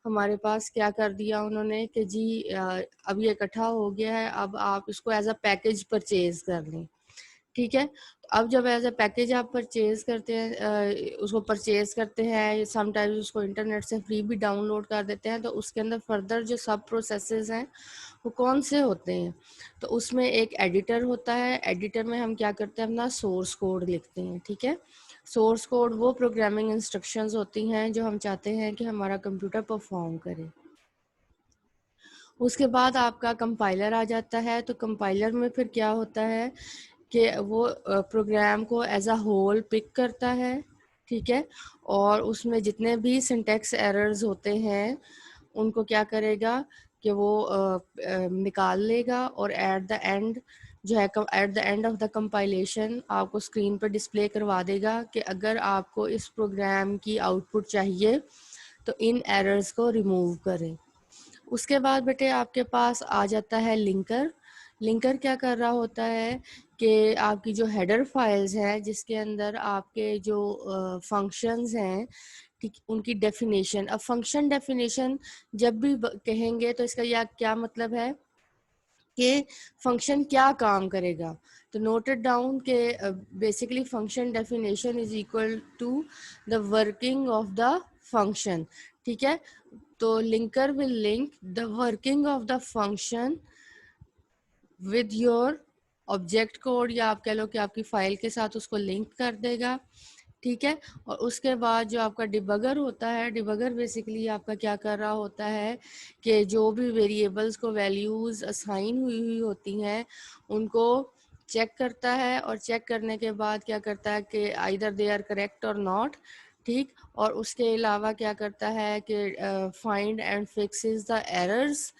हमारे पास क्या कर दिया उन्होंने कि जी अब ये इकट्ठा हो गया है, अब आप इसको एज अ पैकेज परचेज कर लें। ठीक है, तो अब जब एज अ पैकेज आप परचेज करते हैं, उसको परचेज करते हैं, समटाइम्स उसको इंटरनेट से फ्री भी डाउनलोड कर देते हैं, तो उसके अंदर फर्दर जो सब प्रोसेसेस हैं वो कौन से होते हैं। तो उसमें एक एडिटर होता है, एडिटर में हम क्या करते हैं, अपना सोर्स कोड लिखते हैं। ठीक है, सोर्स कोड वो प्रोग्रामिंग इंस्ट्रक्शंस होती हैं जो हम चाहते हैं कि हमारा कंप्यूटर परफॉर्म करे। उसके बाद आपका कंपाइलर आ जाता है, तो कंपाइलर में फिर क्या होता है कि वो प्रोग्राम को एज अ होल पिक करता है। ठीक है, और उसमें जितने भी सिंटैक्स एरर्स होते हैं उनको क्या करेगा कि वो निकाल लेगा, और एट द एंड जो है, at the end of the compilation आपको स्क्रीन पर डिस्प्ले करवा देगा कि अगर आपको इस प्रोग्राम की आउटपुट चाहिए तो इन एरर्स को रिमूव करें। उसके बाद बेटे आपके पास आ जाता है लिंकर। लिंकर क्या कर रहा होता है कि आपकी जो हेडर फाइल्स हैं जिसके अंदर आपके जो फंक्शंस हैं, ठीक, उनकी डेफिनेशन। अब फंक्शन डेफिनेशन जब भी कहेंगे तो इसका या क्या मतलब है कि फंक्शन क्या काम करेगा। तो नोटेड डाउन के basically function definition is equal to the working of the function. ठीक है, तो linker will link the working of the function with your object code, या आप कह लो कि आपकी फाइल के साथ उसको लिंक कर देगा। ठीक है, और उसके बाद जो आपका डिबगर होता है, डिबगर बेसिकली आपका क्या कर रहा होता है कि जो भी वेरिएबल्स को वैल्यूज़ असाइन हुई हुई होती हैं उनको चेक करता है, और चेक करने के बाद क्या करता है कि आइदर दे आर करेक्ट और नॉट। ठीक, और उसके अलावा क्या करता है कि find and fixes the errors.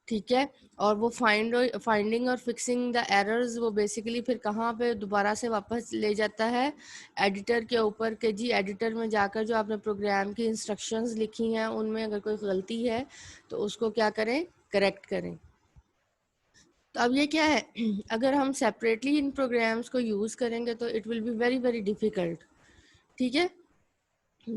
ठीक है, और वो फाइंडिंग और फिक्सिंग द एरर्स वो बेसिकली फिर कहाँ पे दोबारा से वापस ले जाता है, एडिटर के ऊपर के जी एडिटर में जाकर जो आपने प्रोग्राम की इंस्ट्रक्शंस लिखी हैं उनमें अगर कोई गलती है तो उसको क्या करें, करेक्ट करें। तो अब ये क्या है अगर हम सेपरेटली इन प्रोग्राम्स को यूज़ करेंगे तो it will be very very difficult. ठीक है,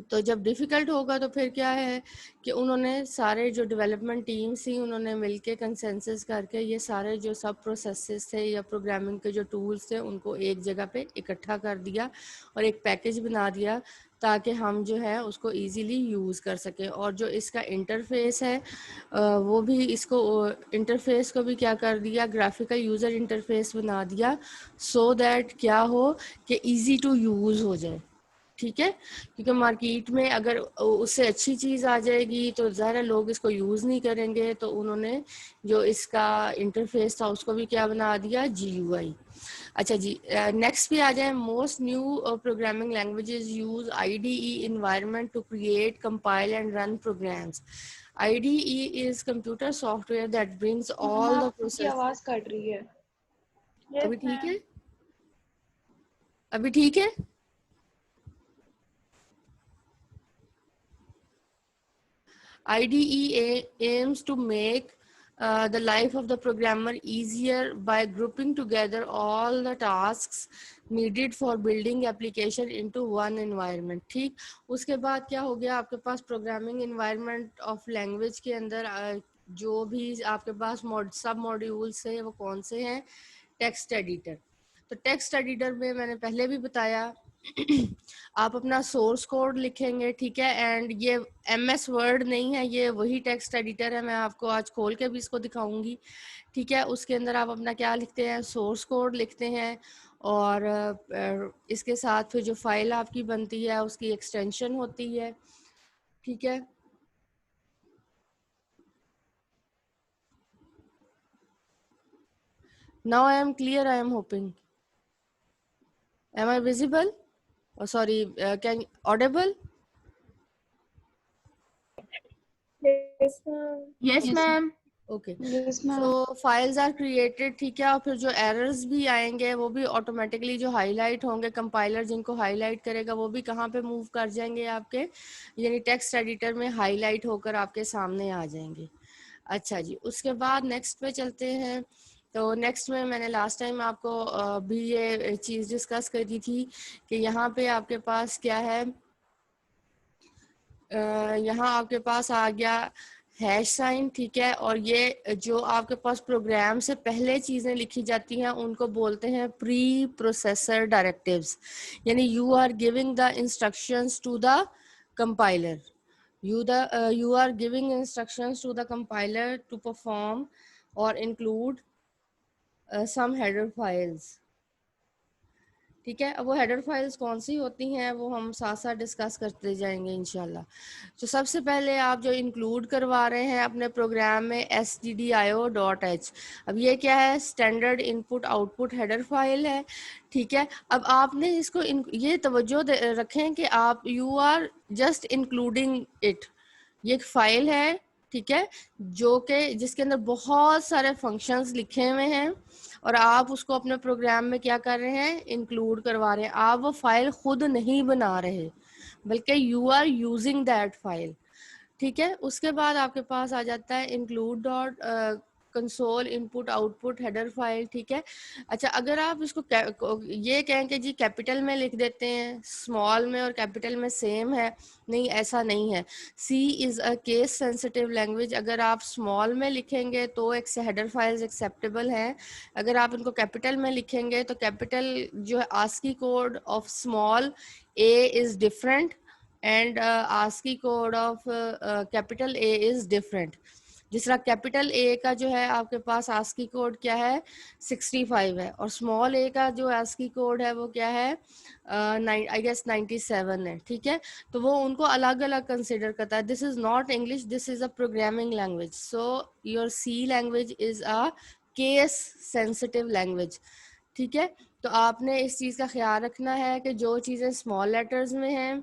तो जब डिफ़िकल्ट होगा तो फिर क्या है कि उन्होंने सारे जो डेवलपमेंट टीम्स थी उन्होंने मिलके कंसेंसस करके ये सारे जो सब प्रोसेसेस थे या प्रोग्रामिंग के जो टूल्स थे उनको एक जगह पे इकट्ठा कर दिया और एक पैकेज बना दिया ताकि हम जो है उसको इजीली यूज़ कर सकें। और जो इसका इंटरफेस है वो भी इसको इंटरफेस को भी क्या कर दिया, ग्राफिकल यूज़र इंटरफेस बना दिया सो दैट क्या हो कि ईज़ी टू यूज़ हो जाए। ठीक है, क्योंकि मार्केट में अगर उससे अच्छी चीज़ आ जाएगी तो ज़्यादा लोग इसको यूज़ नहीं करेंगे, तो उन्होंने जो इसका इंटरफेस था उसको भी क्या बना दिया, GUI। अच्छा जी, नेक्स्ट पे आ जाए। Most new programming languages use IDE environment to create, compile and run programs. IDE is computer software that brings ma'am all the आपकी प्रोसेस। आवाज कट रही है। अभी यस ठीक मैम। है, अभी ठीक है। IDE aims to make the life of the programmer easier by grouping together all the tasks needed for building application into one environment। ठीक, उसके बाद क्या हो गया, आपके पास प्रोग्रामिंग इन्वायरमेंट ऑफ लैंग्वेज के अंदर जो भी आपके पास सब मॉड्यूल्स हैं वो कौन से हैं, टेक्स्ट एडिटर। तो टेक्स्ट एडिटर में मैंने पहले भी बताया आप अपना सोर्स कोड लिखेंगे। ठीक है, एंड ये MS वर्ड नहीं है, ये वही टेक्स्ट एडिटर है, मैं आपको आज खोल के भी इसको दिखाऊंगी। ठीक है, उसके अंदर आप अपना क्या लिखते हैं, सोर्स कोड लिखते हैं, और इसके साथ फिर जो फाइल आपकी बनती है उसकी एक्सटेंशन होती है। ठीक है, now I am clear, I am hoping, am I visible, sorry, can audible? Yes ma'am. Yes ma'am. Okay, yes ma'am. So files are created. ठीक है, और फिर जो एरर्स भी आएंगे वो भी ऑटोमेटिकली जो हाईलाइट होंगे, कंपाइलर जिनको हाईलाइट करेगा वो भी कहाँ पे मूव कर जाएंगे आपके, यानी टेक्स्ट एडिटर में हाईलाइट होकर आपके सामने आ जाएंगे। अच्छा जी, उसके बाद नेक्स्ट पे चलते हैं। तो नेक्स्ट में मैंने लास्ट टाइम आपको भी ये चीज़ डिस्कस करी थी कि यहाँ पे आपके पास क्या है यहाँ आपके पास आ गया हैश साइन, ठीक है। और ये जो आपके पास प्रोग्राम से पहले चीजें लिखी जाती हैं उनको बोलते हैं प्री प्रोसेसर डायरेक्टिव्स, यानी you are giving the instructions to the compiler, you are giving instructions to the compiler to perform or include some header files, ठीक है। अब वो हेडर फाइल्स कौन सी होती हैं वो हम साथ साथ डिस्कस करते जाएंगे इंशाल्लाह। तो सबसे पहले आप जो इंक्लूड करवा रहे हैं अपने प्रोग्राम में stdio.h, अब ये क्या है, standard input output header file है, ठीक है। अब आपने इसको ये तवज्जो रखें कि आप you are just including it, ये एक फाइल है, ठीक है, जो कि जिसके अंदर बहुत सारे फंक्शंस लिखे हुए हैं और आप उसको अपने प्रोग्राम में क्या कर रहे हैं, इंक्लूड करवा रहे हैं। आप वो फाइल खुद नहीं बना रहे बल्कि you are using that file, ठीक है। उसके बाद आपके पास आ जाता है include dot console input output header file, ठीक है। अच्छा, अगर आप इसको ये कहें कि जी कैपिटल में लिख देते हैं, स्मॉल में और कैपिटल में सेम है, नहीं, ऐसा नहीं है। C is a case sensitive language, अगर आप स्मॉल में लिखेंगे तो एक हेडर फाइल्स एक्सेप्टेबल हैं, अगर आप इनको कैपिटल में लिखेंगे तो कैपिटल जो है ASCII code of small A is different and ASCII code of capital A is different. जिस तरह कैपिटल ए का जो है आपके पास आस्की कोड क्या है, 65 है, और स्मॉल ए का जो आस्की कोड है वो क्या है, आई गेस 97 है, ठीक है। तो वो उनको अलग अलग कंसिडर करता है। This is not English, this is a programming language, so your C language is a case sensitive language, ठीक है। तो आपने इस चीज़ का ख्याल रखना है कि जो चीज़ें स्मॉल लेटर्स में हैं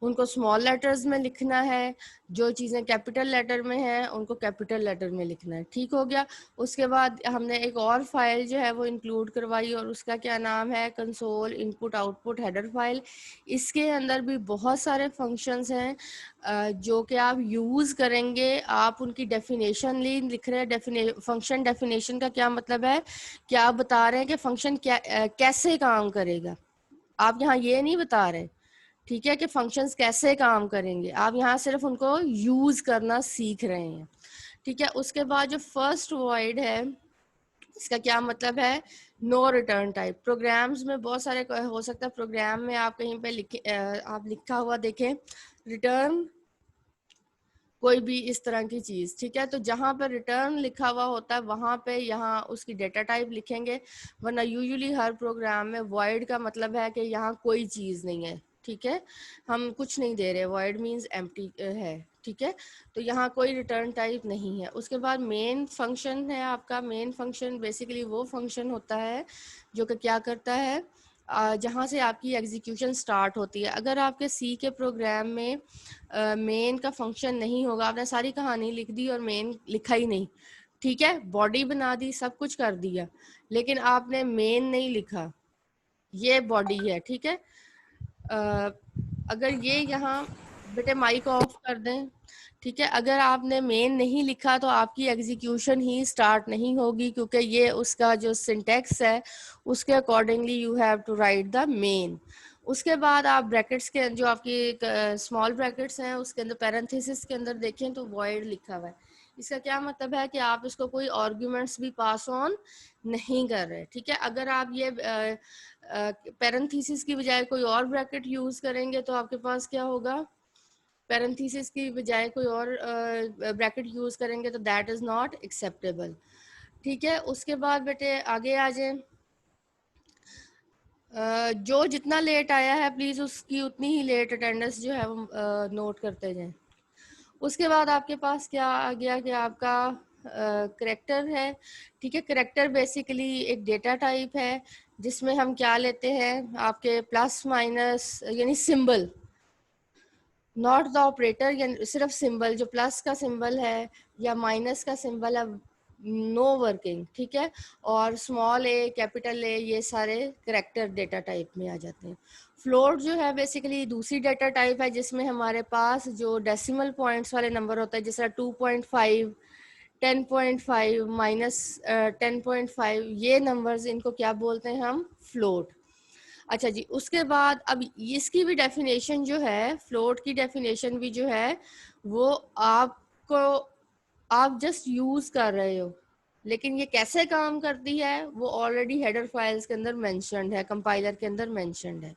उनको स्मॉल लेटर्स में लिखना है, जो चीज़ें कैपिटल लेटर में हैं उनको कैपिटल लेटर में लिखना है, ठीक हो गया। उसके बाद हमने एक और फाइल जो है वो इंक्लूड करवाई और उसका क्या नाम है, console input output header file. इसके अंदर भी बहुत सारे फंक्शंस हैं जो कि आप यूज़ करेंगे। आप उनकी डेफिनेशन लिख रहे हैं, फंक्शन डेफिनेशन का क्या मतलब है कि आप बता रहे हैं कि फंक्शन कैसे काम करेगा, आप यहाँ ये नहीं बता रहे, ठीक है, कि फंक्शंस कैसे काम करेंगे, आप यहाँ सिर्फ उनको यूज करना सीख रहे हैं, ठीक है। उसके बाद जो फर्स्ट वॉइड है इसका क्या मतलब है, नो रिटर्न टाइप। प्रोग्राम्स में बहुत सारे हो सकता है, प्रोग्राम में आप कहीं पे लिखे आप लिखा हुआ देखें रिटर्न कोई भी इस तरह की चीज, ठीक है। तो जहां पर रिटर्न लिखा हुआ होता है वहां पे यहाँ उसकी डेटा टाइप लिखेंगे, वरना यूजुअली हर प्रोग्राम में वॉइड का मतलब है कि यहाँ कोई चीज नहीं है, ठीक है, हम कुछ नहीं दे रहे, वॉइड मींस एम्प्टी है, ठीक है। तो यहाँ कोई रिटर्न टाइप नहीं है। उसके बाद मेन फंक्शन है आपका, मेन फंक्शन बेसिकली वो फंक्शन होता है जो कि क्या करता है, जहाँ से आपकी एग्जीक्यूशन स्टार्ट होती है। अगर आपके सी के प्रोग्राम में मेन का फंक्शन नहीं होगा, आपने सारी कहानी लिख दी और मेन लिखा ही नहीं, ठीक है, बॉडी बना दी, सब कुछ कर दिया, लेकिन आपने मेन नहीं लिखा, ये बॉडी है, ठीक है। अगर ये यहाँ बेटे माइक ऑफ कर दें, ठीक है, अगर आपने मेन नहीं लिखा तो आपकी एग्जीक्यूशन ही स्टार्ट नहीं होगी, क्योंकि ये उसका जो सिंटेक्स है उसके accordingly you have to write the main. उसके बाद आप ब्रैकेट्स के जो आपकी स्मॉल ब्रैकेट्स हैं उसके अंदर पैरेंथेसिस के अंदर देखें तो वॉइड लिखा हुआ है। इसका क्या मतलब है कि आप इसको कोई आर्ग्यूमेंट्स भी पास ऑन नहीं कर रहे, ठीक है। अगर आप ये पैरेंथेसिस की बजाय कोई और ब्रैकेट यूज करेंगे तो आपके पास क्या होगा, पैरेंथेसिस की बजाय कोई और ब्रैकेट यूज करेंगे तो दैट इज नॉट एक्सेप्टेबल, ठीक है। उसके बाद बेटे आगे आ जाए, जो जितना लेट आया है प्लीज उसकी उतनी ही लेट अटेंडेंस जो है वो नोट करते जाएं। उसके बाद आपके पास क्या आ गया कि आपका करेक्टर है, ठीक है। करेक्टर बेसिकली एक डेटा टाइप है जिसमें हम क्या लेते हैं, आपके प्लस माइनस यानी सिंबल, नॉट द ऑपरेटर, यानी सिर्फ सिंबल, जो प्लस का सिंबल है या माइनस का सिंबल है, नो वर्किंग, ठीक है। और स्मॉल ए कैपिटल ए ये सारे करेक्टर डेटा टाइप में आ जाते हैं। फ्लोट जो है बेसिकली दूसरी डेटा टाइप है जिसमें हमारे पास जो डेसिमल पॉइंट्स वाले नंबर होता है, जैसे 2.5 10.5 माइनस 10.5, ये नंबर्स इनको क्या बोलते हैं हम, फ्लोट। अच्छा जी, उसके बाद अब इसकी भी डेफिनेशन जो है, फ्लोट की डेफिनेशन भी जो है वो आपको, आप जस्ट यूज कर रहे हो, लेकिन ये कैसे काम करती है वो ऑलरेडी हेडर फाइल्स के अंदर मेंशन्ड है, कंपाइलर के अंदर मेंशन्ड है।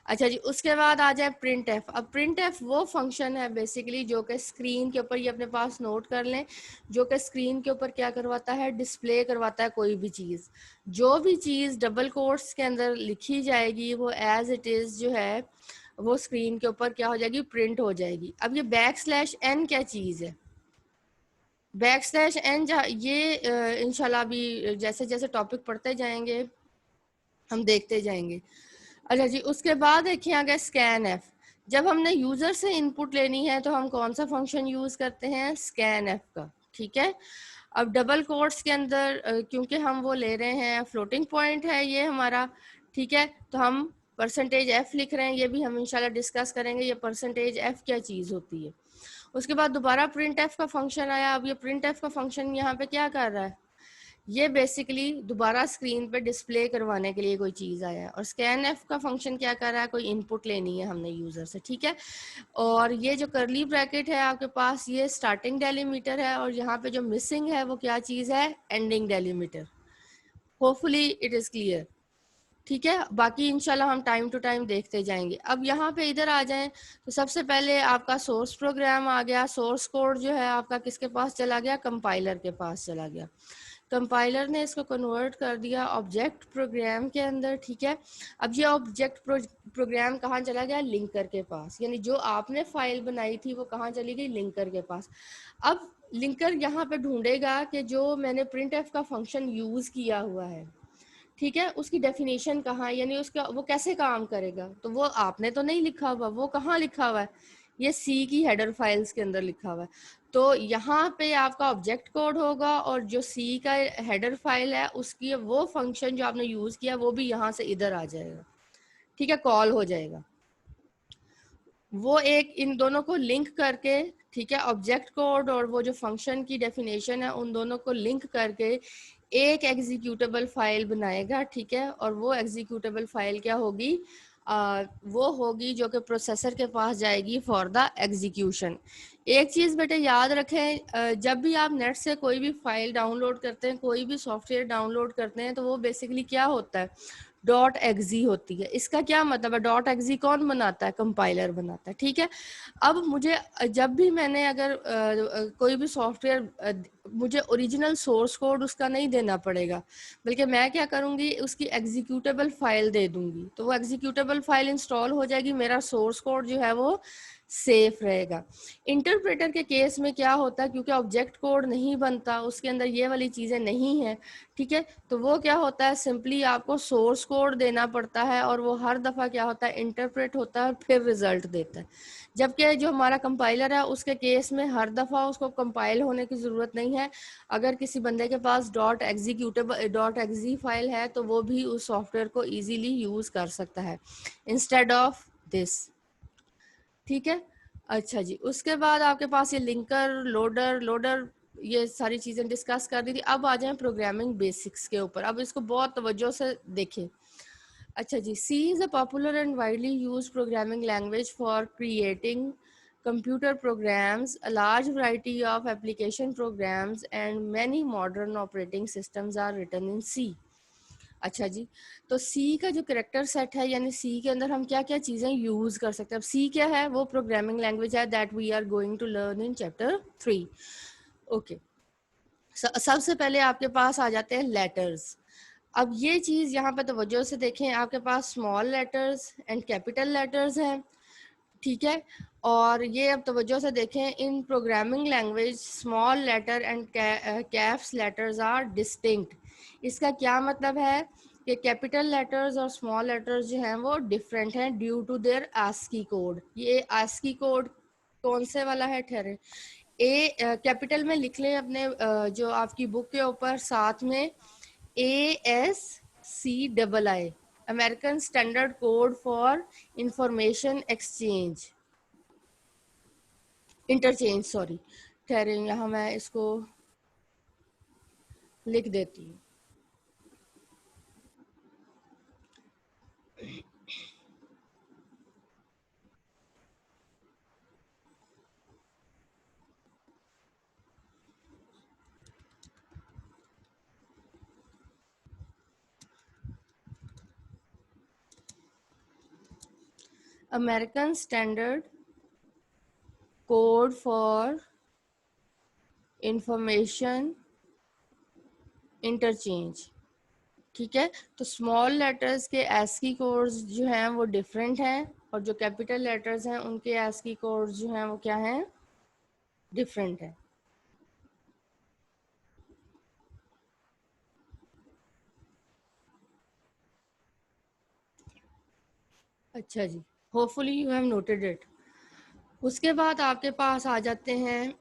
अच्छा जी, उसके बाद आ जाए प्रिंट एफ। अब प्रिंट एफ वो फंक्शन है बेसिकली जो कि स्क्रीन के ऊपर, ये अपने पास नोट कर लें, जो कि स्क्रीन के ऊपर क्या करवाता है, डिस्प्ले करवाता है कोई भी चीज़। जो भी चीज़ डबल कोट्स के अंदर लिखी जाएगी वो एज इट इज़ जो है वो स्क्रीन के ऊपर क्या हो जाएगी, प्रिंट हो जाएगी। अब ये बैक स्लैश एन क्या चीज़ है, बैक स्लैश एन ये इंशाल्लाह अभी जैसे जैसे टॉपिक पढ़ते जाएंगे हम देखते जाएंगे। अच्छा जी, उसके बाद देखिए आ गया स्कैन एफ। जब हमने यूजर से इनपुट लेनी है तो हम कौन सा फंक्शन यूज करते हैं, स्कैन एफ का, ठीक है। अब डबल कोट्स के अंदर क्योंकि हम वो ले रहे हैं, फ्लोटिंग पॉइंट है ये हमारा, ठीक है, तो हम परसेंटेज एफ लिख रहे हैं, ये भी हम इंशाल्लाह डिस्कस करेंगे ये परसेंटेज एफ क्या चीज होती है। उसके बाद दोबारा प्रिंट एफ का फंक्शन आया। अब ये प्रिंट एफ का फंक्शन यहाँ पे क्या कर रहा है, ये बेसिकली दोबारा स्क्रीन पे डिस्प्ले करवाने के लिए कोई चीज़ आया है। और स्कैन एफ का फंक्शन क्या कर रहा है, कोई इनपुट लेनी है हमने यूज़र से, ठीक है। और ये जो करली ब्रैकेट है आपके पास, ये स्टार्टिंग डेलीमीटर है, और यहाँ पे जो मिसिंग है वो क्या चीज़ है, ending delimiter. Hopefully it is clear, ठीक है। बाकी इंशाल्लाह हम टाइम टू टाइम देखते जाएंगे। अब यहाँ पे इधर आ जाएं तो सबसे पहले आपका सोर्स प्रोग्राम आ गया, सोर्स कोड जो है आपका किसके पास चला गया, कंपाइलर के पास चला गया। कंपाइलर ने इसको कन्वर्ट कर दिया ऑब्जेक्ट प्रोग्राम के अंदर, ठीक है। अब ये ऑब्जेक्ट प्रोग्राम कहाँ चला गया, लिंकर के पास, यानी जो आपने फाइल बनाई थी वो कहाँ चली गई, लिंकर के पास। अब लिंकर यहाँ पे ढूंढेगा कि जो मैंने प्रिंट एफ का फंक्शन यूज किया हुआ है, ठीक है, उसकी डेफिनेशन कहाँ, यानी उसका वो कैसे काम करेगा, तो वो आपने तो नहीं लिखा हुआ, वो कहाँ लिखा हुआ है, ये सी की हेडर फाइल्स के अंदर लिखा हुआ है। तो यहाँ पे आपका ऑब्जेक्ट कोड होगा और जो सी का हेडर फाइल है उसकी वो फंक्शन जो आपने यूज किया वो भी यहाँ से इधर आ जाएगा, ठीक है, कॉल हो जाएगा। वो एक इन दोनों को लिंक करके, ठीक है, ऑब्जेक्ट कोड और वो जो फंक्शन की डेफिनेशन है उन दोनों को लिंक करके एक एग्जीक्यूटेबल फाइल बनाएगा, ठीक है। और वो एग्जीक्यूटेबल फाइल क्या होगी, वो होगी जो कि प्रोसेसर के पास जाएगी फॉर द एग्जीक्यूशन। एक चीज़ बेटे याद रखें, जब भी आप नेट से कोई भी फाइल डाउनलोड करते हैं, कोई भी सॉफ्टवेयर डाउनलोड करते हैं, तो वो बेसिकली क्या होता है, डॉट एक्जी होती है। इसका क्या मतलब है, डॉट एक्जी कौन बनाता है, कंपाइलर बनाता है, ठीक है। अब मुझे जब भी मैंने अगर कोई भी सॉफ्टवेयर, मुझे ओरिजिनल सोर्स कोड उसका नहीं देना पड़ेगा, बल्कि मैं क्या करूंगी, उसकी एग्जीक्यूटेबल फाइल दे दूंगी, तो वो एग्जीक्यूटेबल फाइल इंस्टॉल हो जाएगी, मेरा सोर्स कोड जो है वो सेफ रहेगा। इंटरप्रेटर के केस में क्या होता है, क्योंकि ऑब्जेक्ट कोड नहीं बनता, उसके अंदर ये वाली चीज़ें नहीं है, ठीक है, तो वो क्या होता है, सिंपली आपको सोर्स कोड देना पड़ता है और वो हर दफ़ा क्या होता है, इंटरप्रेट होता है और फिर रिजल्ट देता है। जबकि जो हमारा कंपाइलर है उसके केस में हर दफ़ा उसको कंपाइल होने की ज़रूरत नहीं है। अगर किसी बंदे के पास dot executable dot exe file है तो वो भी उस सॉफ्टवेयर को ईजीली यूज़ कर सकता है इंस्टेड ऑफ दिस, ठीक है। अच्छा जी, उसके बाद आपके पास ये लिंकर, लोडर लोडर, ये सारी चीज़ें डिस्कस कर दी थी। अब आ जाएं प्रोग्रामिंग बेसिक्स के ऊपर, अब इसको बहुत तवज्जो से देखें। अच्छा जी, C is a popular and widely used programming language for creating computer programs. A large variety of application programs and many modern operating systems are written in C. अच्छा जी, तो सी का जो करेक्टर सेट है, यानी सी के अंदर हम क्या क्या चीज़ें यूज़ कर सकते हैं। अब सी क्या है, वो प्रोग्रामिंग लैंग्वेज है that we are going to learn in chapter 3। Okay, सबसे पहले आपके पास आ जाते हैं लेटर्स। अब ये चीज़ यहाँ पे तवज्जो से देखें, आपके पास small letters and capital letters हैं, ठीक है। और ये अब तवज्जो से देखें, in programming language small letter and caps letters are distinct. इसका क्या मतलब है कि कैपिटल लेटर्स और स्मॉल लेटर्स जो हैं वो डिफरेंट हैं due to their ASCII code. ये आस्की कोड कौन से वाला है, ठहरे, ए कैपिटल में लिख लें अपने जो आपकी बुक के ऊपर साथ में, ASCII, American standard code for information exchange, interchange, sorry, ठहरे, यहाँ मैं इसको लिख देती हूँ। American standard code for information interchange. ठीक है, तो स्मॉल लेटर्स के एस्की कोड्स जो हैं वो डिफरेंट हैं, और जो कैपिटल लेटर्स हैं उनके एस्की कोड्स जो हैं वो क्या हैं, डिफरेंट है। अच्छा जी, hopefully you have noted it. उसके बाद आपके पास आ जाते हैं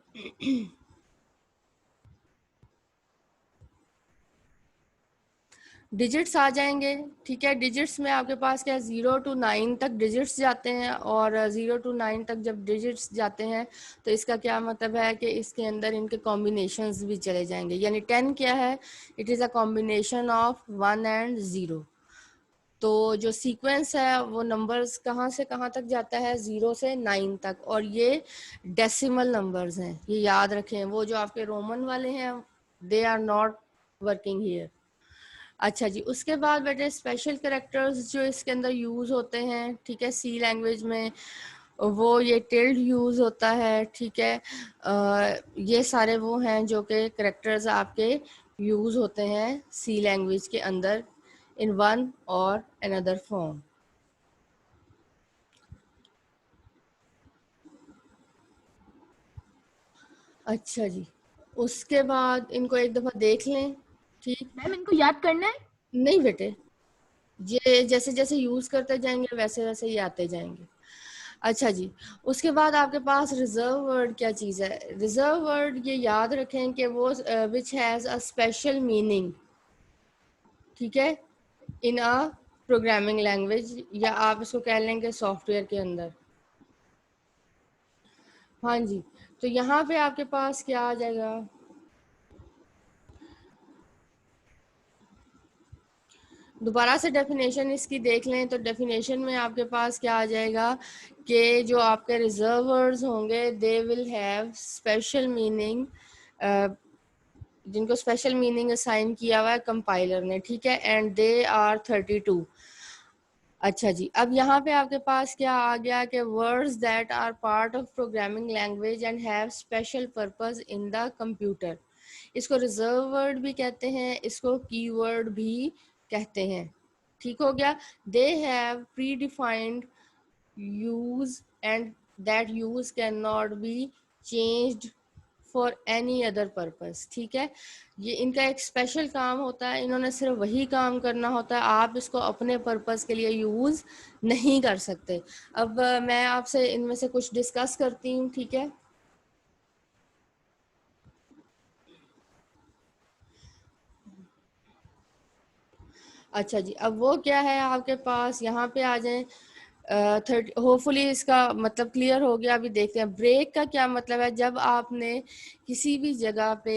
डिजिट्स आ जाएंगे। ठीक है, डिजिट्स में आपके पास क्या 0 to 9 तक डिजिट्स जाते हैं, और 0 to 9 तक जब डिजिट्स जाते हैं तो इसका क्या मतलब है कि इसके अंदर इनके कॉम्बिनेशंस भी चले जाएंगे। यानी 10 क्या है, it is a combination of 1 and 0। तो जो सीक्वेंस है वो नंबर्स कहाँ से कहाँ तक जाता है, 0 से 9 तक, और ये डेसिमल नंबर्स हैं, ये याद रखें। वो जो आपके रोमन वाले हैं they are not working here. अच्छा जी, उसके बाद बेटे स्पेशल कैरेक्टर्स जो इसके अंदर यूज़ होते हैं, ठीक है, सी लैंग्वेज में, वो ये टिल्ड यूज़ होता है। ठीक है, ये सारे वो हैं जो कि कैरेक्टर्स आपके यूज़ होते हैं सी लैंग्वेज के अंदर इन वन और अनदर फॉर्म। अच्छा जी, उसके बाद इनको एक दफ़ा देख लें। ठीक, मैम इनको याद करना है? नहीं बेटे, ये जैसे जैसे यूज़ करते जाएंगे वैसे वैसे ही आते जाएंगे। अच्छा जी, उसके बाद आपके पास रिजर्व वर्ड क्या चीज़ है। रिजर्व वर्ड ये याद रखें कि वो which has a special meaning. ठीक है, इन अ प्रोग्रामिंग लैंग्वेज, या आप इसको कह लेंगे सॉफ्टवेयर के अंदर। हाँ जी, तो यहाँ पे आपके पास क्या आ जाएगा, दोबारा से डेफिनेशन इसकी देख लें तो डेफिनेशन में आपके पास क्या आ जाएगा कि जो आपके रिजर्व वर्ड्स होंगे they will have special meaning, जिनको स्पेशल मीनिंग असाइन किया हुआ है कंपाइलर ने। ठीक है, एंड दे आर 32। अच्छा जी, अब यहाँ पे आपके पास क्या आ गया कि words that are part of programming language and have special purpose in the computer. इसको रिजर्व वर्ड भी कहते हैं, इसको कीवर्ड भी कहते हैं। ठीक हो गया, they have pre defined use and that use can not be changed for any other purpose. ठीक है, ये इनका एक स्पेशल काम होता है, इन्होंने सिर्फ वही काम करना होता है, आप इसको अपने पर्पस के लिए यूज नहीं कर सकते। अब मैं आपसे इनमें से कुछ डिस्कस करती हूँ। ठीक है, अच्छा जी, अब वो क्या है आपके पास, यहाँ पे आ जाएं। 30 होपफुली इसका मतलब क्लियर हो गया। अभी देखते हैं ब्रेक का क्या मतलब है। जब आपने किसी भी जगह पे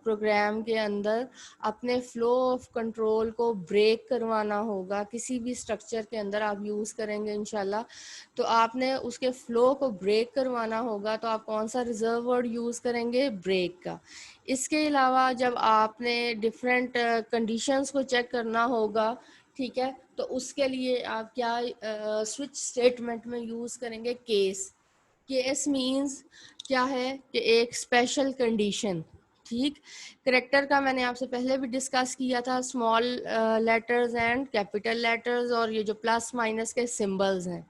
प्रोग्राम के अंदर अपने फ्लो ऑफ कंट्रोल को ब्रेक करवाना होगा, किसी भी स्ट्रक्चर के अंदर आप यूज़ करेंगे इंशाल्लाह, तो आपने उसके फ्लो को ब्रेक करवाना होगा, तो आप कौन सा रिजर्व वर्ड यूज़ करेंगे, ब्रेक का। इसके अलावा जब आपने डिफरेंट कंडीशंस को चेक करना होगा, ठीक है, तो उसके लिए आप क्या स्विच स्टेटमेंट में यूज़ करेंगे, केस। केस मींस क्या है कि एक स्पेशल कंडीशन। ठीक, करेक्टर का मैंने आपसे पहले भी डिस्कस किया था, small letters and capital letters, और ये जो प्लस माइनस के सिंबल्स हैं।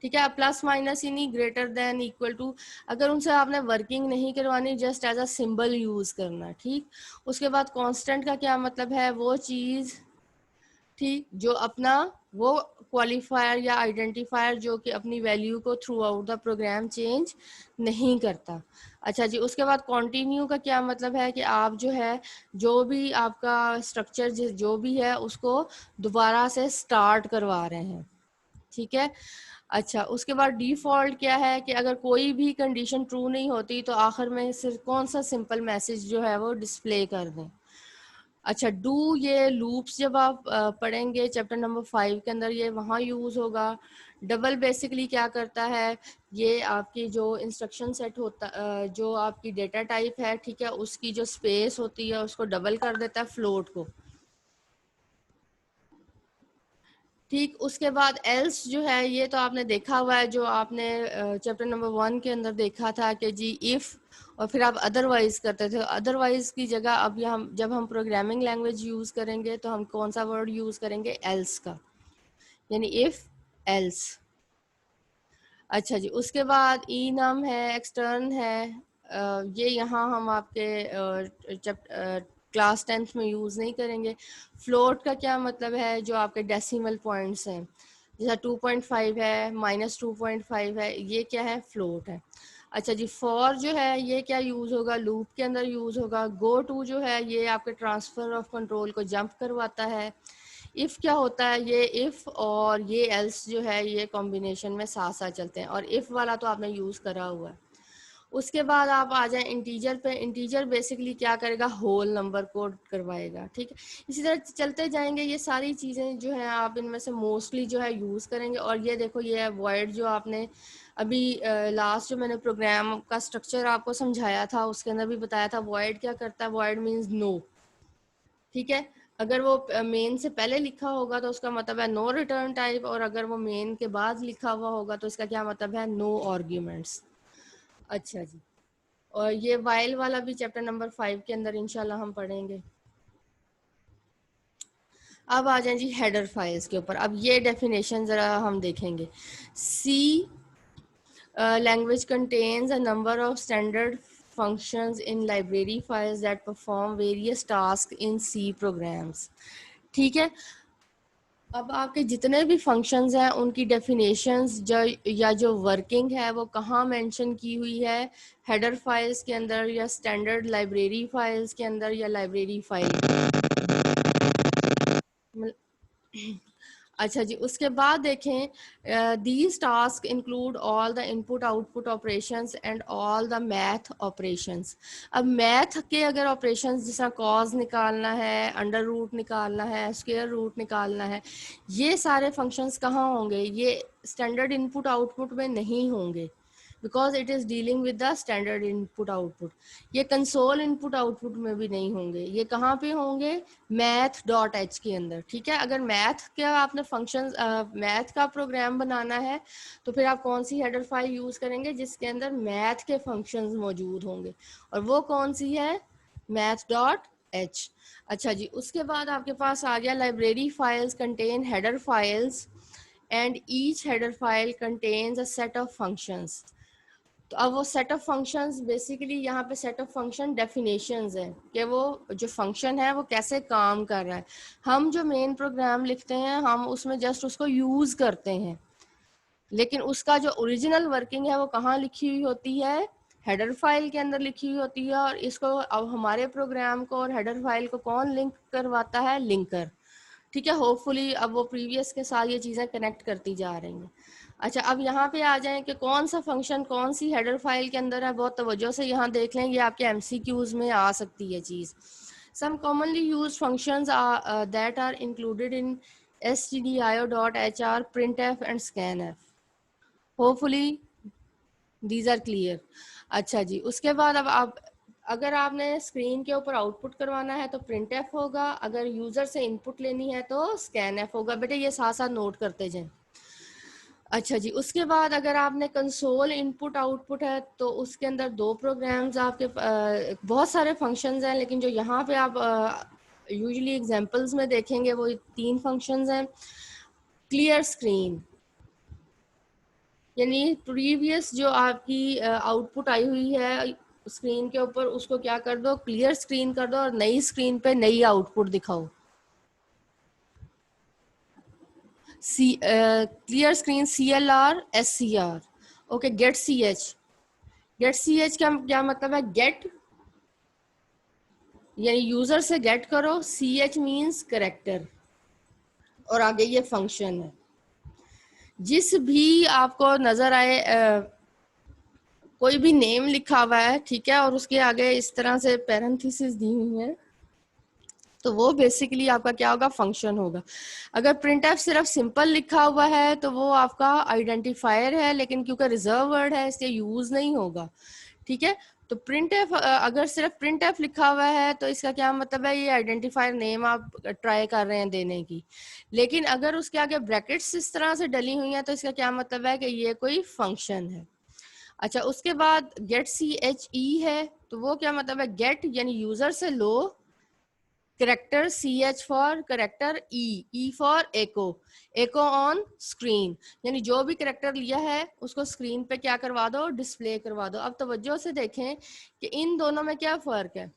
ठीक है, प्लस माइनस ही नहीं, ग्रेटर देन, इक्वल टू, अगर उनसे आपने वर्किंग नहीं करवानी, just as a symbol use करना। ठीक, उसके बाद कांस्टेंट का क्या मतलब है, वो चीज, ठीक, जो अपना वो क्वालिफायर या आइडेंटिफायर जो कि अपनी वैल्यू को throughout the program change नहीं करता। अच्छा जी, उसके बाद कॉन्टिन्यू का क्या मतलब है कि आप जो है, जो भी आपका स्ट्रक्चर जो भी है उसको दोबारा से स्टार्ट करवा रहे हैं। ठीक है, अच्छा, उसके बाद डिफ़ॉल्ट क्या है कि अगर कोई भी कंडीशन ट्रू नहीं होती तो आखिर में सिर्फ कौन सा सिंपल मैसेज जो है वो डिस्प्ले कर दें। अच्छा, डू ये लूप्स जब आप पढ़ेंगे चैप्टर नंबर 5 के अंदर, ये वहाँ यूज़ होगा। डबल बेसिकली क्या करता है, ये आपकी जो इंस्ट्रक्शन सेट होता, जो आपकी डेटा टाइप है, ठीक है, उसकी जो स्पेस होती है उसको डबल कर देता है, फ्लोट को। ठीक, उसके बाद एल्स जो है ये तो आपने देखा हुआ है, जो आपने चैप्टर नंबर 1 के अंदर देखा था कि जी इफ़ और फिर आप अदरवाइज करते थे। अदरवाइज की जगह अब यहाँ जब हम प्रोग्रामिंग लैंग्वेज यूज़ करेंगे तो हम कौन सा वर्ड यूज़ करेंगे? एल्स का, यानी इफ़ एल्स। अच्छा जी, उसके बाद ई नम है, एक्सटर्न है, ये यहाँ हम आपके क्लास 10th में यूज़ नहीं करेंगे। फ्लोट का क्या मतलब है? जो आपके डेसिमल पॉइंट्स हैं, जैसा 2.5 है, -2.5 है, ये क्या है? फ्लोट है। अच्छा जी, फॉर जो है ये क्या यूज़ होगा? लूप के अंदर यूज़ होगा। गो टू जो है ये आपके ट्रांसफ़र ऑफ कंट्रोल को जंप करवाता है। इफ़ क्या होता है? ये इफ़ और ये एल्स जो है ये कॉम्बिनेशन में साथ साथ चलते हैं, और इफ़ वाला तो आपने यूज़ करा हुआ है। उसके बाद आप आ जाएं इंटीजर पे। इंटीजर बेसिकली क्या करेगा? होल नंबर को करवाएगा। ठीक है, इसी तरह चलते जाएंगे। ये सारी चीज़ें जो हैं आप इनमें से मोस्टली जो है यूज़ करेंगे। और ये देखो, ये है वॉइड, जो आपने अभी लास्ट जो मैंने प्रोग्राम का स्ट्रक्चर आपको समझाया था उसके अंदर भी बताया था। वॉइड क्या करता है? Void means no. ठीक है, अगर वो मेन से पहले लिखा होगा तो उसका मतलब है नो रिटर्न टाइप, और अगर वो मेन के बाद लिखा हुआ होगा तो इसका क्या मतलब है? No arguments. अच्छा जी, और ये वाइल वाला भी चैप्टर नंबर 5 के अंदर इंशाल्लाह हम पढ़ेंगे। अब आ जाएं जी हेडर फाइल्स के ऊपर। अब ये डेफिनेशन ज़रा हम देखेंगे। सी language contains a number of standard functions in library files that perform various tasks in C programs. ठीक है, अब आपके जितने भी फंक्शंस हैं उनकी डेफिनेशंस जो या जो वर्किंग है वो कहाँ मेंशन की हुई है? हेडर फाइल्स के अंदर, या स्टैंडर्ड लाइब्रेरी फाइल्स के अंदर, या लाइब्रेरी फाइल। अच्छा जी, उसके बाद देखें, these task include all the input output operations and all the math operations. अब मैथ के अगर ऑपरेशंस जैसा कॉज निकालना है, अंडर रूट निकालना है, स्क्वायर रूट निकालना है, ये सारे फंक्शंस कहाँ होंगे? ये स्टैंडर्ड इनपुट आउटपुट में नहीं होंगे, because it is dealing with the standard input output. ये कंसोल इनपुट आउटपुट में भी नहीं होंगे। ये कहाँ पे होंगे? math.h के अंदर। ठीक है, अगर मैथ का आपने फंक्शन मैथ का प्रोग्राम बनाना है तो फिर आप कौन सी हेडर फाइल यूज़ करेंगे? जिसके अंदर मैथ के फंक्शंस मौजूद होंगे, और वो कौन सी है? math.h। अच्छा जी, उसके बाद आपके पास आ गया library files contain header files and each header file contains a set of functions. तो अब वो सेट ऑफ फंक्शंस, बेसिकली यहाँ पे सेट ऑफ फंक्शन डेफिनेशंस है कि वो जो फंक्शन है वो कैसे काम कर रहा है। हम जो मेन प्रोग्राम लिखते हैं हम उसमें जस्ट उसको यूज़ करते हैं, लेकिन उसका जो ओरिजिनल वर्किंग है वो कहाँ लिखी हुई होती है? हेडर फाइल के अंदर लिखी हुई होती है। और इसको अब हमारे प्रोग्राम को और हेडर फाइल को कौन लिंक करवाता है? लिंकर। ठीक है, होपफुली अब वो प्रीवियस के साथ ये चीज़ें कनेक्ट करती जा रही हैं। अच्छा, अब यहाँ पे आ जाएं कि कौन सा फंक्शन कौन सी हेडर फाइल के अंदर है। बहुत तवज्जो से यहाँ देख लें, ये आपके MCQs में आ सकती है चीज़। Some commonly used functions that are included in stdio.hr, printf and scanf। Hopefully these are clear. अच्छा जी, उसके बाद अब आप अगर आपने स्क्रीन के ऊपर आउटपुट करवाना है तो प्रिंट एफ होगा, अगर यूज़र से इनपुट लेनी है तो स्कैन एफ होगा। बेटे ये साथ साथ नोट करते जाएं। अच्छा जी, उसके बाद अगर आपने कंसोल इनपुट आउटपुट है तो उसके अंदर दो प्रोग्राम्स आपके बहुत सारे फंक्शंस हैं, लेकिन जो यहाँ पे आप यूजुअली एग्जांपल्स में देखेंगे वो 3 फंक्शंस हैं। क्लियर स्क्रीन, यानी प्रीवियस जो आपकी आउटपुट आई हुई है स्क्रीन के ऊपर उसको क्या कर दो? क्लियर स्क्रीन कर दो, और नई स्क्रीन पे नई आउटपुट दिखाओ। Clear screen CLR SCR। Okay, get CH। Get CH का क्या मतलब है? गेट यानी यूजर से गेट करो, CH मीन्स करेक्टर, और आगे ये फंक्शन है। जिस भी आपको नजर आए कोई भी नेम लिखा हुआ है, ठीक है, और उसके आगे इस तरह से पैरेंथेसिस दी हुई है, तो वो बेसिकली आपका क्या होगा? फंक्शन होगा। अगर प्रिंटफ सिर्फ सिंपल लिखा हुआ है तो वो आपका आइडेंटिफायर है, लेकिन क्योंकि रिजर्व वर्ड है इसलिए यूज नहीं होगा। ठीक है। तो प्रिंट एफ, अगर सिर्फ प्रिंट एफ लिखा हुआ है तो इसका क्या मतलब है, ये आइडेंटिफायर नेम आप ट्राई कर रहे हैं देने की। लेकिन अगर उसके आगे ब्रैकेट्स इस तरह से डली हुई हैं तो इसका क्या मतलब है कि ये कोई फंक्शन है। अच्छा, उसके बाद गेट सी एच ई है, तो वो क्या मतलब है, गेट यानी यूजर से लो, character C H for character, E for echo, echo on screen, यानी जो भी करेक्टर लिया है उसको स्क्रीन पे क्या करवा दो, डिस्प्ले करवा दो। अब तवज्जो से देखें कि इन दोनों में क्या फर्क है।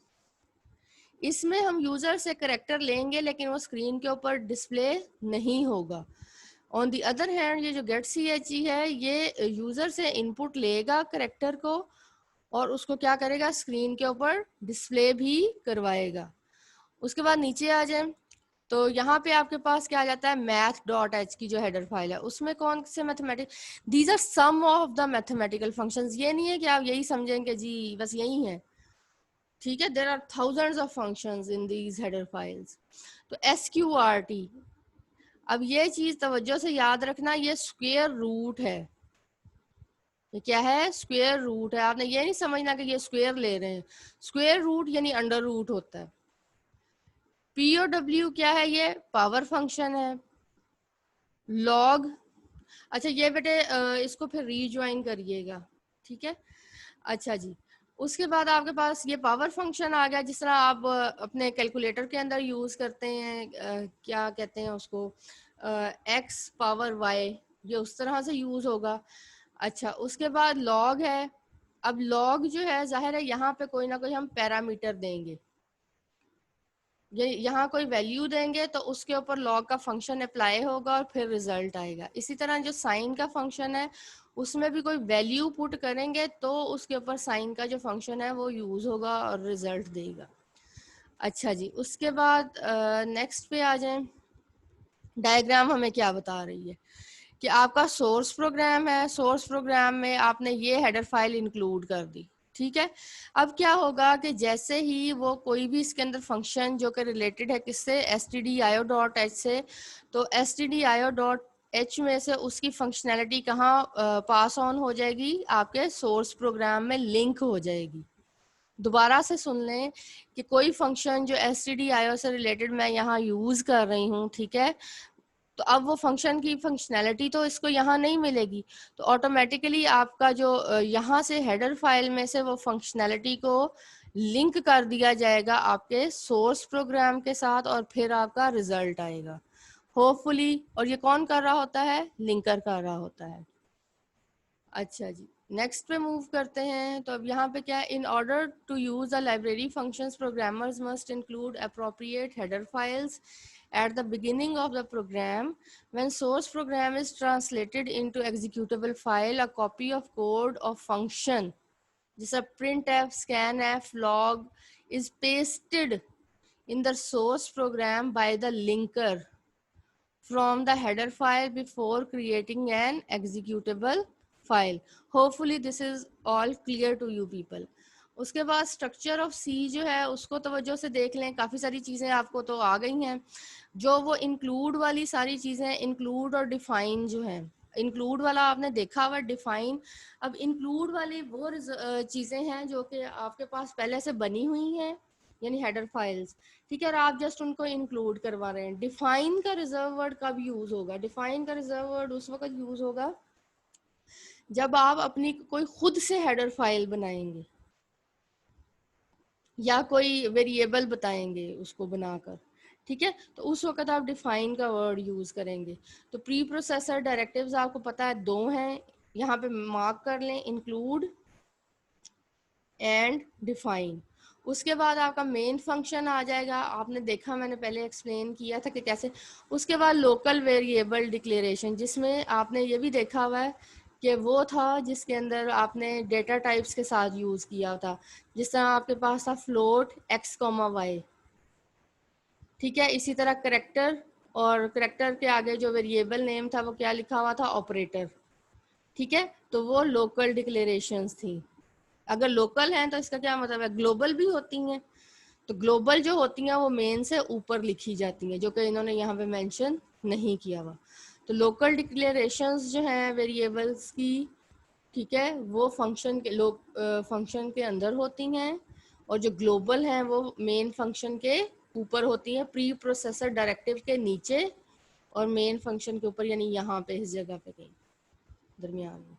इसमें हम यूजर से करेक्टर लेंगे लेकिन वो स्क्रीन के ऊपर डिस्प्ले नहीं होगा। ऑन दी अदर हैंड ये जो गेट सी एच ई है, ये यूजर से इनपुट लेगा करेक्टर को और उसको क्या करेगा, स्क्रीन के ऊपर डिस्प्ले भी करवाएगा। उसके बाद नीचे आ जाए तो यहाँ पे आपके पास क्या आ जाता है, math.h की जो हेडर फाइल है उसमें कौन से mathematics, these are some of the mathematical functions. ये नहीं है कि आप यही समझेंगे जी बस यही है, ठीक है। There are thousands of functions in these header files. तो sqrt, अब ये चीज तवज्जो से याद रखना, ये स्क्वायर रूट है। ये क्या है, स्क्वायर रूट है। आपने ये नहीं समझना कि ये स्क्वायर ले रहे हैं, स्क्वायर रूट यानी अंडर रूट होता है। POW क्या है, ये पावर फंक्शन है। लॉग, अच्छा ये बेटे इसको फिर रीज्वाइन करिएगा, ठीक है। अच्छा जी, उसके बाद आपके पास ये पावर फंक्शन आ गया, जिस तरह आप अपने कैलकुलेटर के अंदर यूज करते हैं, क्या कहते हैं उसको, x पावर y, ये उस तरह से यूज होगा। अच्छा, उसके बाद लॉग है। अब लॉग जो है जाहिर है यहाँ पे कोई ना कोई हम पैरामीटर देंगे, ये यहाँ कोई वैल्यू देंगे तो उसके ऊपर लॉग का फंक्शन अप्लाई होगा और फिर रिजल्ट आएगा। इसी तरह जो साइन का फंक्शन है उसमें भी कोई वैल्यू पुट करेंगे तो उसके ऊपर साइन का जो फंक्शन है वो यूज होगा और रिजल्ट देगा। अच्छा जी, उसके बाद नेक्स्ट पे आ जाएं। डायग्राम हमें क्या बता रही है कि आपका सोर्स प्रोग्राम है, सोर्स प्रोग्राम में आपने ये हेडर फाइल इंक्लूड कर दी, ठीक है। अब क्या होगा कि जैसे ही वो कोई भी इसके अंदर फंक्शन जो कि रिलेटेड है किससे, stdio.h से, तो stdio.h में से उसकी फंक्शनैलिटी कहाँ पास ऑन हो जाएगी, आपके सोर्स प्रोग्राम में लिंक हो जाएगी। दोबारा से सुन लें कि कोई फंक्शन जो stdio से रिलेटेड मैं यहाँ यूज कर रही हूँ, ठीक है, तो अब वो फंक्शन की फंक्शनैलिटी तो इसको यहाँ नहीं मिलेगी, तो ऑटोमेटिकली आपका जो यहाँ से हेडर फाइल में से वो फंक्शनैलिटी को लिंक कर दिया जाएगा आपके सोर्स प्रोग्राम के साथ और फिर आपका रिजल्ट आएगा होपफुली। और ये कौन कर रहा होता है, लिंकर कर रहा होता है। अच्छा जी, नेक्स्ट पे मूव करते हैं। तो अब यहाँ पे क्या है, in order to use the library functions programmers must include appropriate header files at the beginning of the program. When source program is translated into executable file, a copy of code of function जैसा printf, scanf, log is pasted in the source program by the linker from the header file before creating an executable file. Hopefully this is all clear to you people. उसके बाद structure of सी जो है उसको तवज्जो से देख लें, काफ़ी सारी चीज़ें आपको तो आ गई हैं। जो वो इंक्लूड वाली सारी चीज़ें, इंक्लूड और डिफाइन जो है, इंक्लूड वाला आपने देखा हुआ, डिफाइन, अब इंक्लूड वाली वो चीज़ें हैं जो कि आपके पास पहले से बनी हुई हैं यानी हेडर फाइल्स, ठीक है, और आप जस्ट उनको इंक्लूड करवा रहे हैं। डिफाइन का रिजर्व वर्ड कब यूज होगा, डिफाइन का रिजर्व वर्ड उस वक्त यूज होगा जब आप अपनी कोई खुद से हेडर फाइल बनाएंगे या कोई वेरिएबल बताएंगे उसको बनाकर, ठीक है, तो उस वक्त आप डिफाइन का वर्ड यूज करेंगे। तो प्री प्रोसेसर डायरेक्टिव्स आपको पता है दो हैं, यहाँ पे मार्क कर लें, इंक्लूड एंड डिफाइन। उसके बाद आपका मेन फंक्शन आ जाएगा, आपने देखा मैंने पहले एक्सप्लेन किया था कि कैसे। उसके बाद लोकल वेरिएबल डिक्लेरेशन, जिसमें आपने ये भी देखा हुआ है कि वो था जिसके अंदर आपने डेटा टाइप्स के साथ यूज़ किया था, जिस तरह आपके पास था फ्लोट x, y, ठीक है। इसी तरह करेक्टर, और करेक्टर के आगे जो वेरिएबल नेम था वो क्या लिखा हुआ था, ऑपरेटर, ठीक है। तो वो लोकल डिक्लेरेशंस थी। अगर लोकल हैं तो इसका क्या मतलब है, ग्लोबल भी होती हैं। तो ग्लोबल जो होती हैं वो मेन से ऊपर लिखी जाती हैं, जो कि इन्होंने यहाँ पे मेंशन नहीं किया हुआ। तो लोकल डिक्लेरेशंस जो हैं वेरिएबल्स की, ठीक है, वो फंक्शन के लोग फंक्शन के अंदर होती हैं, और जो ग्लोबल हैं वो मेन फंक्शन के ऊपर होती हैं, प्री प्रोसेसर डायरेक्टिव के नीचे और मेन फंक्शन के ऊपर, यानी यहाँ पे इस जगह पे कहीं दरमियान में।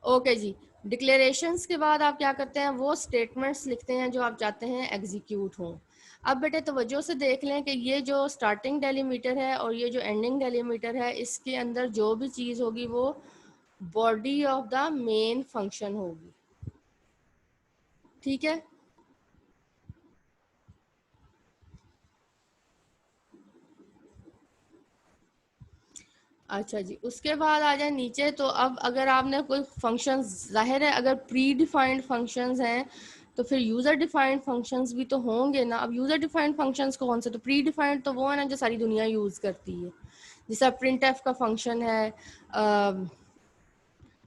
ओके जी, डिक्लेरेशंस के बाद आप क्या करते हैं, वो स्टेटमेंट्स लिखते हैं जो आप चाहते हैं एग्जीक्यूट हों। अब बेटे तवज्जो से देख लें कि ये जो स्टार्टिंग डेलीमीटर है और ये जो एंडिंग डेलीमीटर है, इसके अंदर जो भी चीज़ होगी वो body of the main function होगी। ठीक है, अच्छा जी, उसके बाद आ जाए नीचे। तो अब अगर आपने कोई फंक्शन, जाहिर है अगर प्री डिफाइंड फंक्शंस हैं तो फिर यूज़र डिफाइंड फंक्शंस भी तो होंगे ना। अब यूज़र डिफाइंड फंक्शंस कौन से, तो प्री डिफाइंड तो वो है ना जो सारी दुनिया यूज़ करती है, जैसा प्रिंट एफ का फंक्शन है,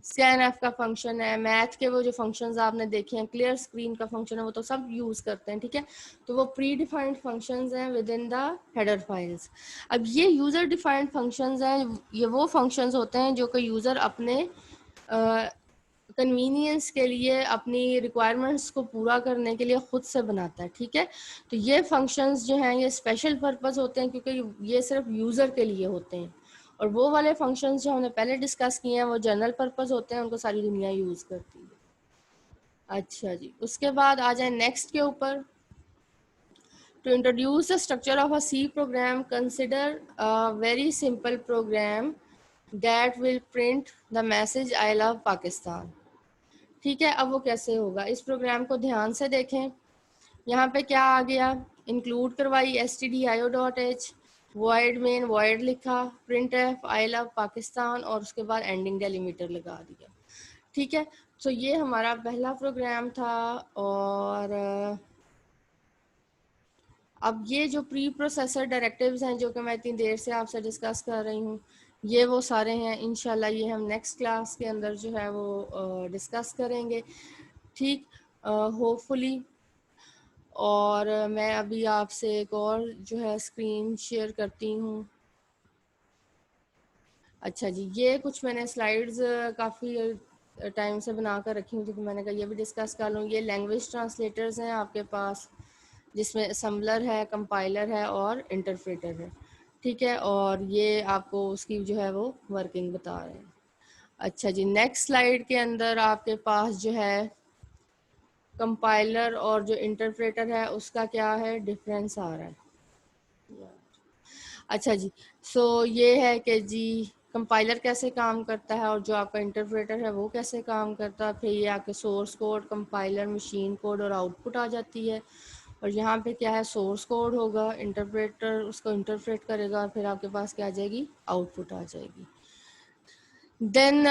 स्कैन एफ का फंक्शन है, मैथ के वो जो फंक्शंस आपने देखे हैं, क्लियर स्क्रीन का फंक्शन है, वो तो सब यूज़ करते हैं। ठीक है, तो वो प्री डिफाइंड फंक्शंस हैं with in the header files. अब ये यूज़र डिफाइंड फंक्शंस हैं, ये वो फंक्शंस होते हैं जो कि यूज़र अपने कन्वीनियंस के लिए, अपनी रिक्वायरमेंट्स को पूरा करने के लिए ख़ुद से बनाता है। ठीक है, तो ये फंक्शंस जो हैं ये स्पेशल पर्पस होते हैं क्योंकि ये सिर्फ यूज़र के लिए होते हैं, और वो वाले फंक्शंस जो हमने पहले डिस्कस किए हैं वो जनरल पर्पस होते हैं, उनको सारी दुनिया यूज़ करती है। अच्छा जी, उसके बाद आ जाए नेक्स्ट के ऊपर। To introduce the structure of a C program, consider a very simple program that will print the message I love Pakistan। ठीक है, अब वो कैसे होगा, इस प्रोग्राम को ध्यान से देखें। यहाँ पे क्या आ गया, इंक्लूड करवाई stdio.h, वॉइड मेन वॉइड लिखा, print F I love Pakistan, और उसके बाद एंडिंग डेलीमीटर लगा दिया। ठीक है, तो ये हमारा पहला प्रोग्राम था। और अब ये जो प्री प्रोसेसर डायरेक्टिव्स हैं जो कि मैं इतनी देर से आपसे डिस्कस कर रही हूँ, ये वो सारे हैं। इंशाल्लाह ये हम नेक्स्ट क्लास के अंदर जो है वो डिस्कस करेंगे। ठीक, होपफुली। और मैं अभी आपसे एक और जो है स्क्रीन शेयर करती हूँ। अच्छा जी, ये कुछ मैंने स्लाइड्स काफ़ी टाइम से बना कर रखी हूँ, क्योंकि मैंने कहा ये भी डिस्कस कर लूँ। ये लैंग्वेज ट्रांसलेटर्स हैं आपके पास, जिसमें असम्बलर है, कंपाइलर है और इंटरप्रेटर है। ठीक है, और ये आपको उसकी जो है वो वर्किंग बता रहे हैं। अच्छा जी, नेक्स्ट स्लाइड के अंदर आपके पास जो है कंपाइलर और जो इंटरप्रेटर है उसका क्या है डिफरेंस आ रहा है। अच्छा जी, सो ये है कि जी कंपाइलर कैसे काम करता है और जो आपका इंटरप्रेटर है वो कैसे काम करता है। फिर ये आपके source code, compiler, machine code और आउटपुट आ जाती है। और यहाँ पे क्या है, सोर्स कोड होगा, इंटरप्रेटर उसको इंटरप्रेट करेगा और फिर आपके पास क्या आ जाएगी, आउटपुट आ जाएगी। Then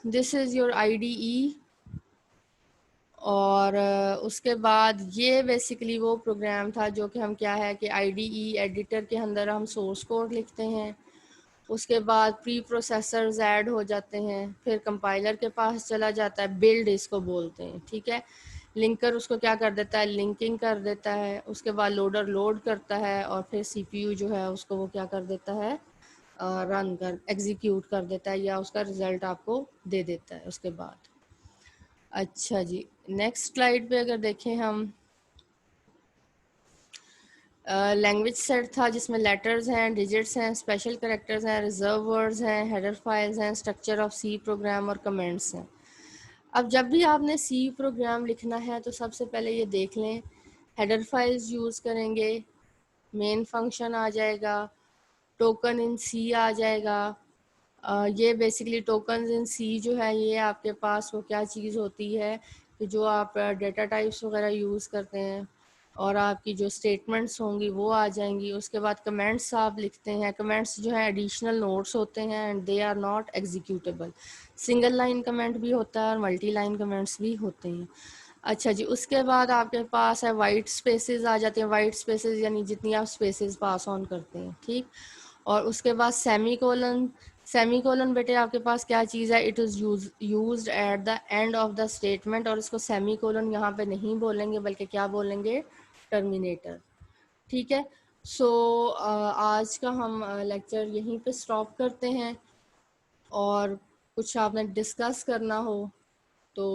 this is your IDE। और उसके बाद ये बेसिकली वो प्रोग्राम था जो कि हम क्या है कि IDE एडिटर के अंदर हम सोर्स कोड लिखते हैं, उसके बाद प्री प्रोसेसर्स ऐड हो जाते हैं, फिर कंपाइलर के पास चला जाता है, बिल्ड इसको बोलते हैं। ठीक है, लिंकर उसको क्या कर देता है, लिंकिंग कर देता है, उसके बाद लोडर लोड करता है, और फिर CPU जो है उसको वो क्या कर देता है, रन कर एग्जीक्यूट कर देता है, या उसका रिजल्ट आपको दे देता है उसके बाद। अच्छा जी, नेक्स्ट स्लाइड पे अगर देखें हम, लैंग्वेज सेट था जिसमें लेटर्स हैं, डिजिट्स हैं, स्पेशल कैरेक्टर्स हैं, रिजर्व वर्ड्स हैं, हेडर फाइल्स हैं, स्ट्रक्चर ऑफ सी प्रोग्राम और कमेंट्स हैं। अब जब भी आपने सी प्रोग्राम लिखना है तो सबसे पहले ये देख लें, हेडर फाइल्स यूज़ करेंगे, मेन फंक्शन आ जाएगा, टोकन इन सी आ जाएगा। ये बेसिकली टोकन्स इन सी जो है ये आपके पास वो क्या चीज़ होती है कि जो आप डेटा टाइप्स वगैरह यूज़ करते हैं, और आपकी जो स्टेटमेंट्स होंगी वो आ जाएंगी। उसके बाद कमेंट्स आप लिखते हैं, कमेंट्स जो है एडिशनल नोट्स होते हैं and they are not executable. Single line comment भी होता है और मल्टी लाइन कमेंट्स भी होते हैं। अच्छा जी, उसके बाद आपके पास है वाइट स्पेसेस आ जाते हैं। वाइट स्पेसेस यानी जितनी आप स्पेसेस पास ऑन करते हैं। ठीक, और उसके बाद सेमी कोलन। सेमी कोलन बेटे आपके पास क्या चीज़ है, it is used at the end of the statement, और इसको सेमी कोलन यहाँ पे नहीं बोलेंगे बल्कि क्या बोलेंगे, टर्मिनेटर। ठीक है, सो आज का हम लेक्चर यहीं पे स्टॉप करते हैं। और कुछ आपने डिस्कस करना हो तो